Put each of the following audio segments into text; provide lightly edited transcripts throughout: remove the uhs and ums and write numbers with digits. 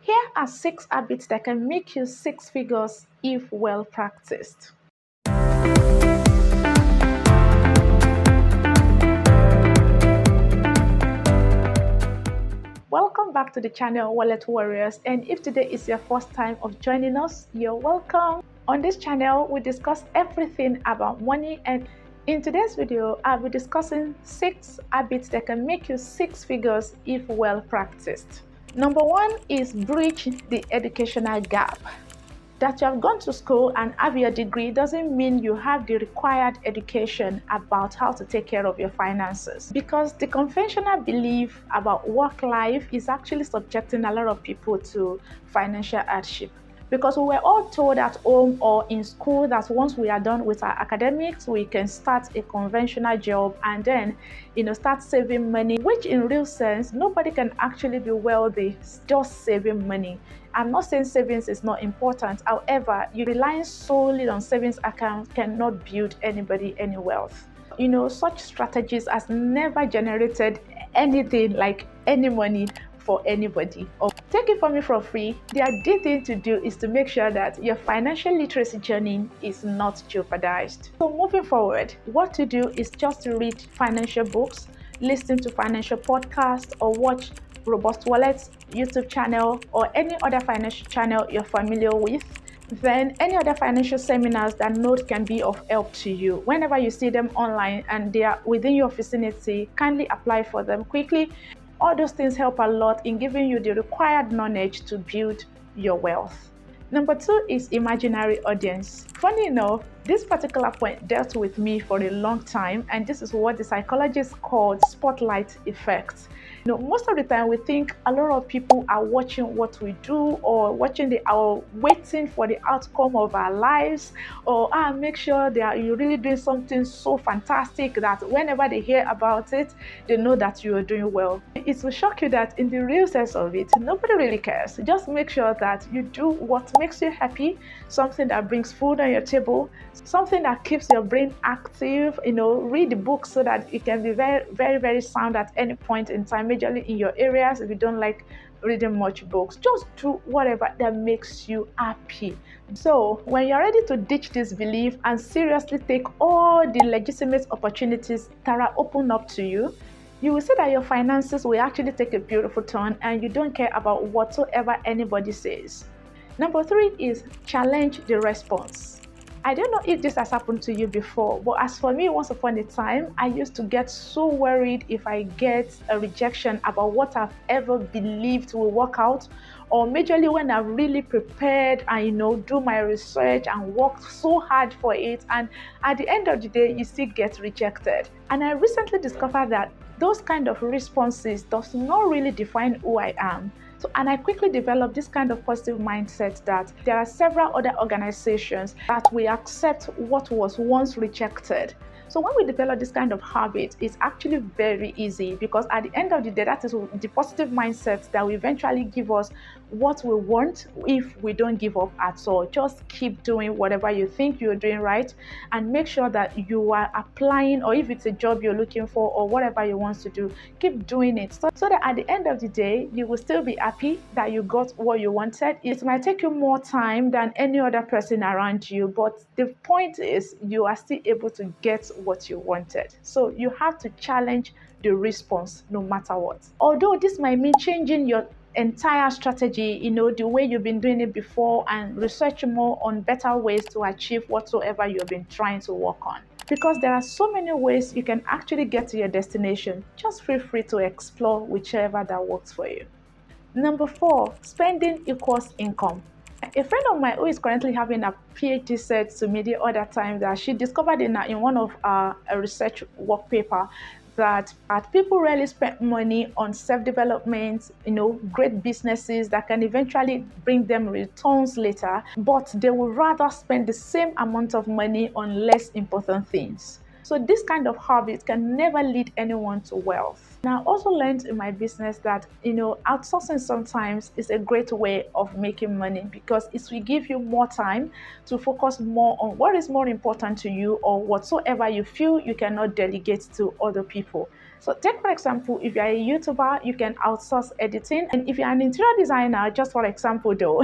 Here are 6 habits that can make you 6 figures if well practiced. Welcome back to the channel Wallet Warriors, and if today is your first time of joining us, you're welcome. On this channel, we discuss everything about money, and in today's video, I'll be discussing 6 habits that can make you 6 figures if well practiced. Number 1 is bridge the educational gap. That you have gone to school and have your degree doesn't mean you have the required education about how to take care of your finances, because the conventional belief about work life is actually subjecting a lot of people to financial hardship. Because we were all told at home or in school that once we are done with our academics, we can start a conventional job and then, start saving money, which in real sense, nobody can actually be wealthy just saving money. I'm not saying savings is not important. However, you relying solely on savings account cannot build anybody any wealth. Such strategies has never generated anything like any money for anybody. Or take it from me for free. The ideal thing to do is to make sure that your financial literacy journey is not jeopardized. So moving forward, what to do is just to read financial books, listen to financial podcasts, or watch Robust Wallets YouTube channel or any other financial channel you're familiar with. Then any other financial seminars that know can be of help to you. Whenever you see them online and they are within your vicinity, kindly apply for them quickly. All those things help a lot in giving you the required knowledge to build your wealth. Number 2 is imaginary audience. Funny enough, this particular point dealt with me for a long time, and this is what the psychologists call spotlight effect. Most of the time we think a lot of people are watching what we do or waiting for the outcome of our lives, or make sure you're really doing something so fantastic that whenever they hear about it, they know that you are doing well. It will shock you that in the real sense of it, nobody really cares. Just make sure that you do what makes you happy, something that brings food on your table, something that keeps your brain active. Read the book so that it can be very, very, very sound at any point in time, majorly in your areas. If you don't like reading much books, just do whatever that makes you happy. So when you're ready to ditch this belief and seriously take all the legitimate opportunities that are open up to you, you will see that your finances will actually take a beautiful turn and you don't care about whatsoever anybody says. Number 3 is challenge the response. I don't know if this has happened to you before, but as for me, once upon a time, I used to get so worried if I get a rejection about what I've ever believed will work out, or majorly when I've really prepared and do my research and worked so hard for it, and at the end of the day, you still get rejected. And I recently discovered that those kind of responses does not really define who I am. And I quickly developed this kind of positive mindset that there are several other organizations that will accept what was once rejected. So when we develop this kind of habit, it's actually very easy, because at the end of the day, that is the positive mindset that will eventually give us what we want if we don't give up at all. Just keep doing whatever you think you're doing right, and make sure that you are applying, or if it's a job you're looking for or whatever you want to do, keep doing it so that at the end of the day, you will still be happy that you got what you wanted. It might take you more time than any other person around you, but the point is you are still able to get what you wanted. So you have to challenge the response no matter what. Although this might mean changing your entire strategy, the way you've been doing it before, and research more on better ways to achieve whatsoever you've been trying to work on. Because there are so many ways you can actually get to your destination. Just feel free to explore whichever that works for you. Number 4, spending equals income. A friend of mine who is currently having a PhD said to me the other time that she discovered in one of a research work paper that people rarely spend money on self-development, great businesses that can eventually bring them returns later, but they would rather spend the same amount of money on less important things. So this kind of habit can never lead anyone to wealth. Now, I also learned in my business that, outsourcing sometimes is a great way of making money, because it will give you more time to focus more on what is more important to you, or whatsoever you feel you cannot delegate to other people. So take for example, if you're a YouTuber, you can outsource editing. And if you're an interior designer, just for example though,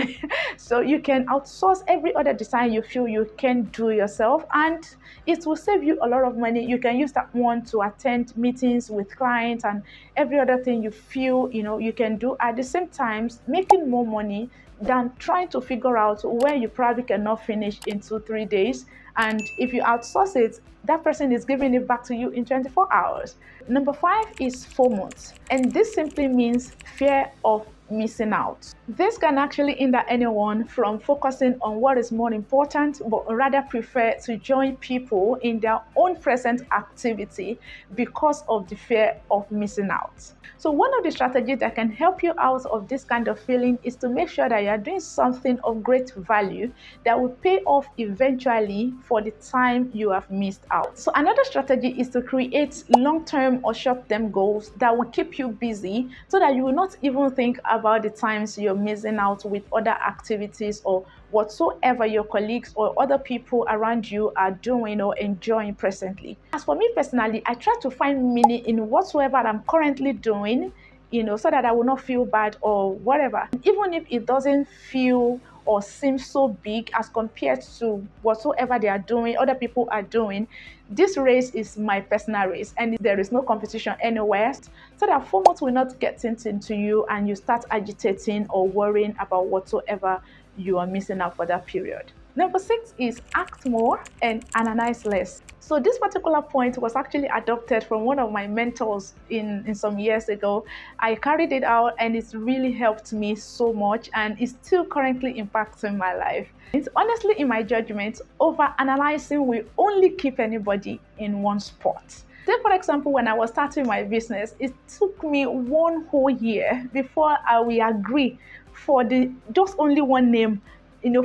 so you can outsource every other design you feel you can do yourself, and it will save you a lot of money. You can use that one to attend meetings with clients and every other thing you feel you can do at the same time, making more money than trying to figure out where you probably cannot finish in 2-3 days. And if you outsource it, that person is giving it back to you in 24 hours. Number 5 is FOMO, and this simply means fear of missing out. This can actually hinder anyone from focusing on what is more important, but rather prefer to join people in their own present activity because of the fear of missing out. So one of the strategies that can help you out of this kind of feeling is to make sure that you are doing something of great value that will pay off eventually for the time you have missed out. So another strategy is to create long-term or short-term goals that will keep you busy so that you will not even think about the times you're missing out with other activities or whatsoever your colleagues or other people around you are doing or enjoying presently. As for me personally, I try to find meaning in whatsoever I'm currently doing, so that I will not feel bad or whatever. Even if it doesn't feel or seem so big as compared to whatsoever they are doing, other people are doing, this race is my personal race and there is no competition anywhere, so that FOMO will not get into you and you start agitating or worrying about whatsoever you are missing out for that period. Number 6 is act more and analyze less. So this particular point was actually adopted from one of my mentors in some years ago. I carried it out and it's really helped me so much and it's still currently impacting my life. It's honestly, in my judgment, over analyzing will only keep anybody in one spot. Take for example, when I was starting my business, it took me one whole year before I will agree for just only one name,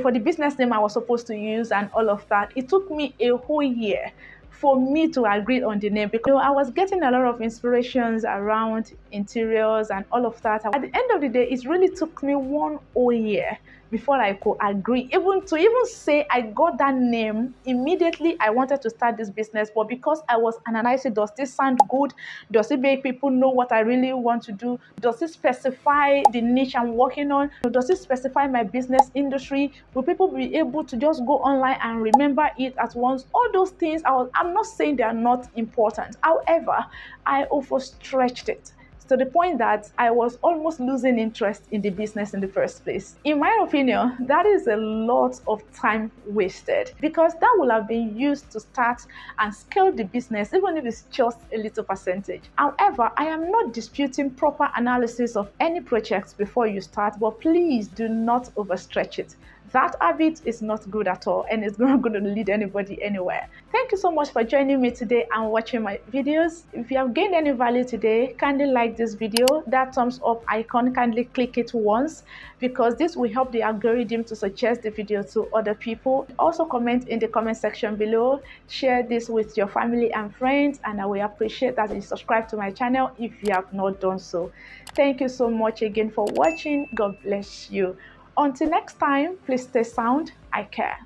for the business name I was supposed to use and all of that. It took me a whole year for me to agree on the name because I was getting a lot of inspirations around interiors and all of that. At the end of the day, it really took me one whole year before I could agree, even say I got that name. Immediately I wanted to start this business, but because I was analyzing, does this sound good? Does it make people know what I really want to do? Does it specify the niche I'm working on? Does it specify my business industry? Will people be able to just go online and remember it at once? All those things, I'm not saying they are not important. However, I overstretched it to the point that I was almost losing interest in the business in the first place. In my opinion, that is a lot of time wasted because that will have been used to start and scale the business, even if it's just a little percentage. However, I am not disputing proper analysis of any project before you start, but please do not overstretch it. That habit is not good at all and it's not going to lead anybody anywhere. Thank you so much for joining me today and watching my videos. If you have gained any value today, kindly like this video. That thumbs up icon, kindly click it once because this will help the algorithm to suggest the video to other people. Also comment in the comment section below. Share this with your family and friends, and I will appreciate that you subscribe to my channel if you have not done so. Thank you so much again for watching. God bless you. Until next time, please stay sound. I care.